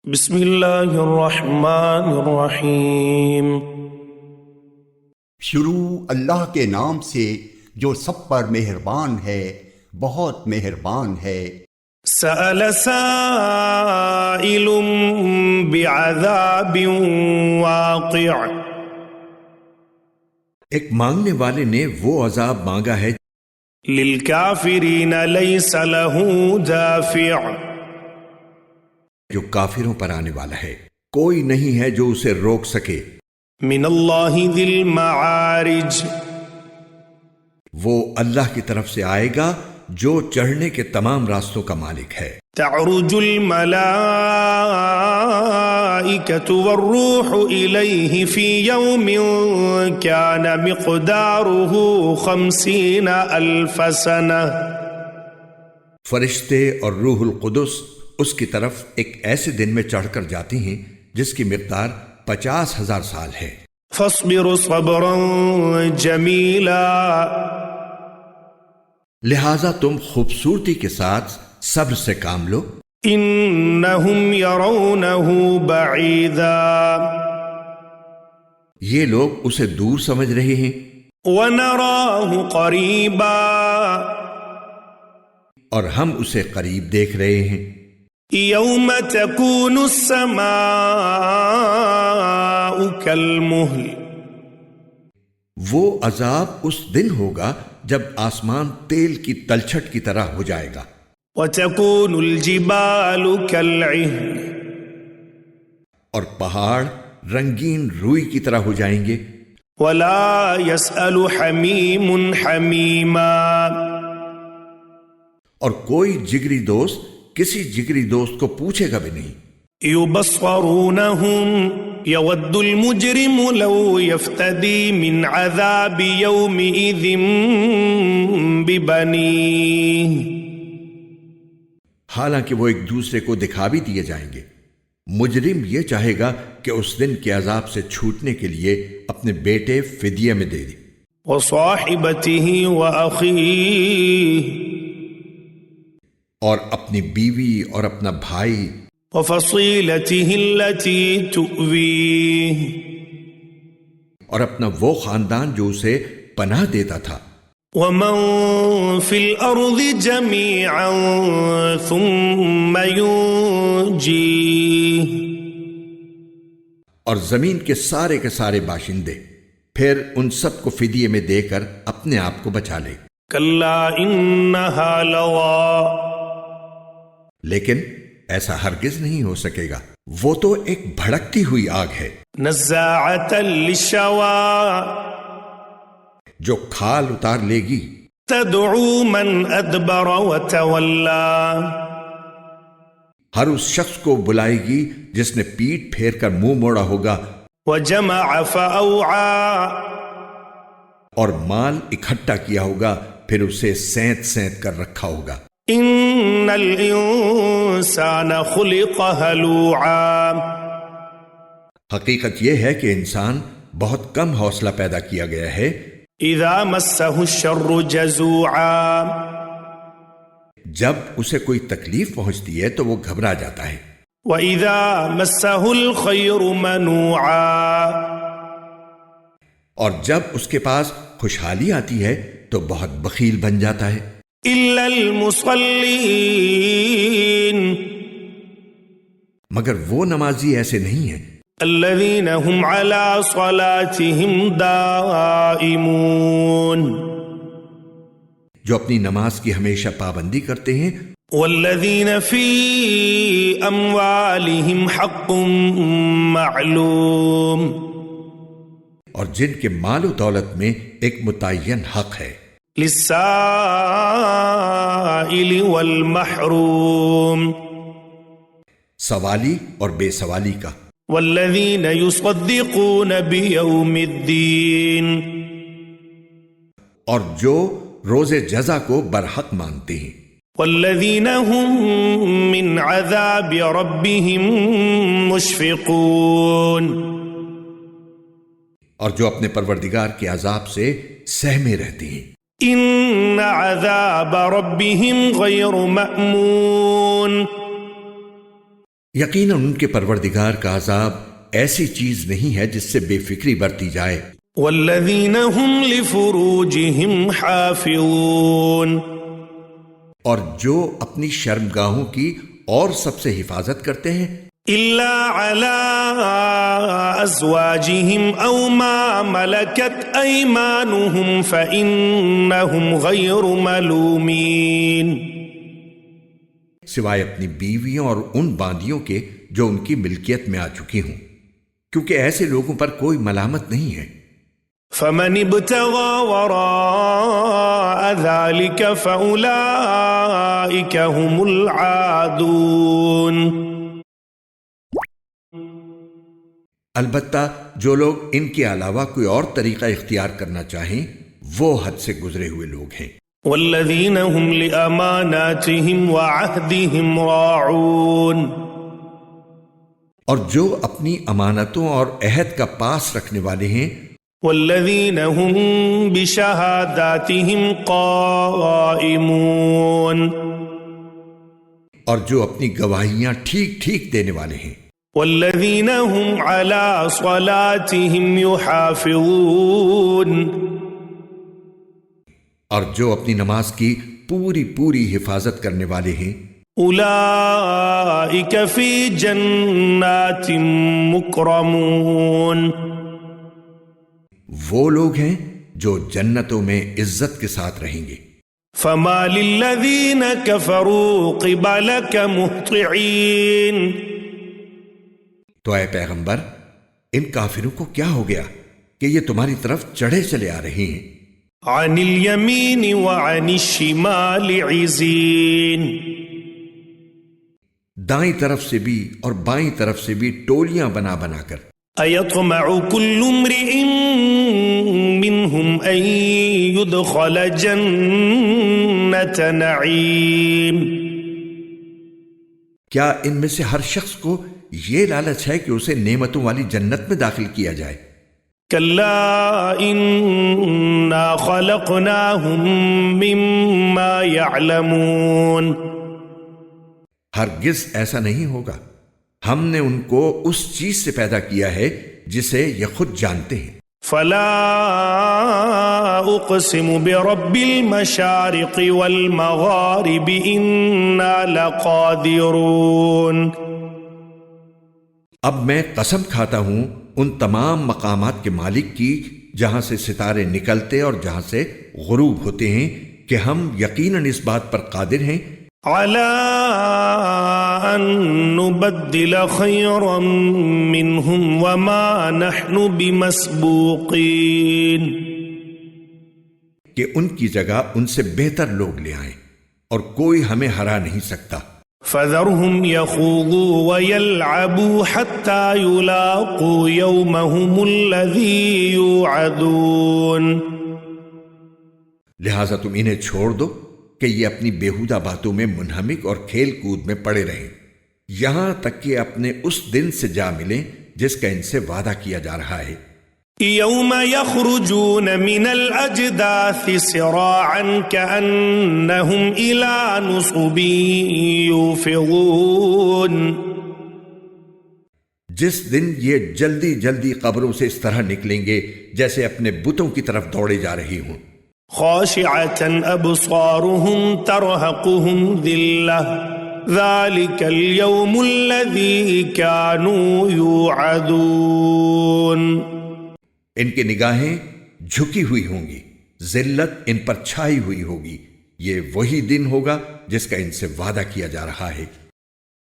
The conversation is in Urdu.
بسم اللہ الرحمن الرحیم۔ شروع اللہ کے نام سے جو سب پر مہربان ہے، بہت مہربان ہے۔ سأل سائل بعذاب واقع، ایک مانگنے والے نے وہ عذاب مانگا ہے للکافرین لیس له دافع، جو کافروں پر آنے والا ہے، کوئی نہیں ہے جو اسے روک سکے۔ من اللہ ذی المعارج، وہ اللہ کی طرف سے آئے گا جو چڑھنے کے تمام راستوں کا مالک ہے۔ تعرج الملائکۃ والروح الیہ فی یوم کان مقدارہ 50,000 سنہ، فرشتے اور روح القدس اس کی طرف ایک ایسے دن میں چڑھ کر جاتی ہیں جس کی مقدار 50,000 سال ہے۔ فاصبر صبرا جمیلا، لہذا تم خوبصورتی کے ساتھ صبر سے کام لو۔ انہم یرونہ بعیدا، یہ لوگ اسے دور سمجھ رہے ہیں ونراہ قریبا، اور ہم اسے قریب دیکھ رہے ہیں۔ یوم تکون السماء کالمہل، وہ عذاب اس دن ہوگا جب آسمان تیل کی تلچھٹ کی طرح ہو جائے گا۔ وتکون الجبال کالعہن، اور پہاڑ رنگین روئی کی طرح ہو جائیں گے۔ ولا یسأل حمیم حمیما، اور کوئی جگری دوست کسی جگری دوست کو پوچھے گا بھی نہیں۔ یبصرونہم یود المجرم لو یفتدی من عذاب یومئذ ببنیہ، حالانکہ وہ ایک دوسرے کو دکھا بھی دیے جائیں گے۔ مجرم یہ چاہے گا کہ اس دن کے عذاب سے چھوٹنے کے لیے اپنے بیٹے فدیہ میں دے دے، وصاحبتہ واخیہ، اور اپنی بیوی اور اپنا بھائی، وفصیلتہ التی تؤویہ، اور اپنا وہ خاندان جو اسے پناہ دیتا تھا۔ ومن فی الارض جمیعا ثم ینجیہ، اور زمین کے سارے باشندے، پھر ان سب کو فدیے میں دے کر اپنے آپ کو بچا لے۔ کلا انہا لظی، لیکن ایسا ہرگز نہیں ہو سکے گا، وہ تو ایک بھڑکتی ہوئی آگ ہے، نزاعۃ للشوی، جو کھال اتار لے گی۔ تدعو من ادبر وتولی، ہر اس شخص کو بلائے گی جس نے پیٹ پھیر کر منہ موڑا ہوگا، وجمع فاوعی، اور مال اکٹھا کیا ہوگا، پھر اسے سینت کر رکھا ہوگا۔ ان الانسان خلق ہلوعا، حقیقت یہ ہے کہ انسان بہت کم حوصلہ پیدا کیا گیا ہے۔ اذا مسہ الشر جزوعا، جب اسے کوئی تکلیف پہنچتی ہے تو وہ گھبرا جاتا ہے۔ واذا مسہ الخیر منوعا، اور جب اس کے پاس خوشحالی آتی ہے تو بہت بخیل بن جاتا ہے۔ الا المصلین، مگر وہ نمازی ایسے نہیں ہیں الذین هم علی صلاتهم دائمون، جو اپنی نماز کی ہمیشہ پابندی کرتے ہیں۔ والذین فی اموالہم حق معلوم، اور جن کے مال و دولت میں ایک متعین حق ہے، للسائل والمحروم، سوالی اور بے سوالی کا۔ والذین یصدقون بیوم الدین، اور جو روز جزا کو برحق مانتے ہیں۔ والذین هم من عذاب ربهم مشفقون، اور جو اپنے پروردگار کے عذاب سے سہمے رہتے ہیں۔ ان عذاب ربهم غیر مأمون، یقیناً ان کے پروردگار کا عذاب ایسی چیز نہیں ہے جس سے بے فکری برتی جائے۔ والذین هم لفروجهم حافظون، اور جو اپنی شرمگاہوں کی اور سب سے حفاظت کرتے ہیں الا على ازواجهم او ما ملكت ايمانهم فانهم غير ملومين، سوائے اپنی بیویوں اور ان باندیوں کے جو ان کی ملکیت میں آ چکی ہوں، کیونکہ ایسے لوگوں پر کوئی ملامت نہیں ہے۔ فمن ابتغى وراء ذلك فأولئك هم العادون، البتہ جو لوگ ان کے علاوہ کوئی اور طریقہ اختیار کرنا چاہیں وہ حد سے گزرے ہوئے لوگ ہیں۔ والذین هم لأماناتهم وعهدهم راعون، اور جو اپنی امانتوں اور عہد کا پاس رکھنے والے ہیں، والذین هم بشہاداتهم قائمون، اور جو اپنی گواہیاں ٹھیک ٹھیک دینے والے ہیں، والذین هم علی صلاتهم یحافظون، اور جو اپنی نماز کی پوری پوری حفاظت کرنے والے ہیں، اولئک فی جنات مکرمون، وہ لوگ ہیں جو جنتوں میں عزت کے ساتھ رہیں گے۔ فما للذین کفروا قبلک مہطعین، تو اے پیغمبر ان کافروں کو کیا ہو گیا کہ یہ تمہاری طرف چڑھے چلے آ رہے ہیں، عن الیمین وعن الشمال عزین، دائیں طرف سے بھی اور بائیں طرف سے بھی ٹولیاں بنا بنا کر۔ ایطمع کل امرئ منہم ان یدخل جنت نعیم، کیا ان میں سے ہر شخص کو یہ لالچ ہے کہ اسے نعمتوں والی جنت میں داخل کیا جائے؟ کلا انا خلقناہم مما یعلمون، ہرگز ایسا نہیں ہوگا، ہم نے ان کو اس چیز سے پیدا کیا ہے جسے یہ خود جانتے ہیں۔ فلا اقسم برب المشارق والمغارب انا لقادرون، اب میں قسم کھاتا ہوں ان تمام مقامات کے مالک کی جہاں سے ستارے نکلتے اور جہاں سے غروب ہوتے ہیں کہ ہم یقیناً اس بات پر قادر ہیں علی ان نبدل خیرا منہم وما نحن بمسبوقین، کہ ان کی جگہ ان سے بہتر لوگ لے آئیں اور کوئی ہمیں ہرا نہیں سکتا۔ فذرهم يخوضوا ويلعبوا حتى يلاقوا يومهم الذي يوعدون، لہذا تم انہیں چھوڑ دو کہ یہ اپنی بیہودہ باتوں میں منہمک اور کھیل کود میں پڑے رہیں یہاں تک کہ اپنے اس دن سے جا ملیں جس کا ان سے وعدہ کیا جا رہا ہے۔ یوم یخرجون من الاجداث سراعا کأنہم الى نصب یوفضون، جس دن یہ جلدی جلدی قبروں سے اس طرح نکلیں گے جیسے اپنے بتوں کی طرف دوڑے جا رہی ہوں۔ خاشعة ابصارهم ترهقهم ذلة ذلك اليوم الذي كانوا يوعدون، ان کی نگاہیں جھکی ہوئی ہوں گی، ذلت ان پر چھائی ہوئی ہوگی، یہ وہی دن ہوگا جس کا ان سے وعدہ کیا جا رہا ہے۔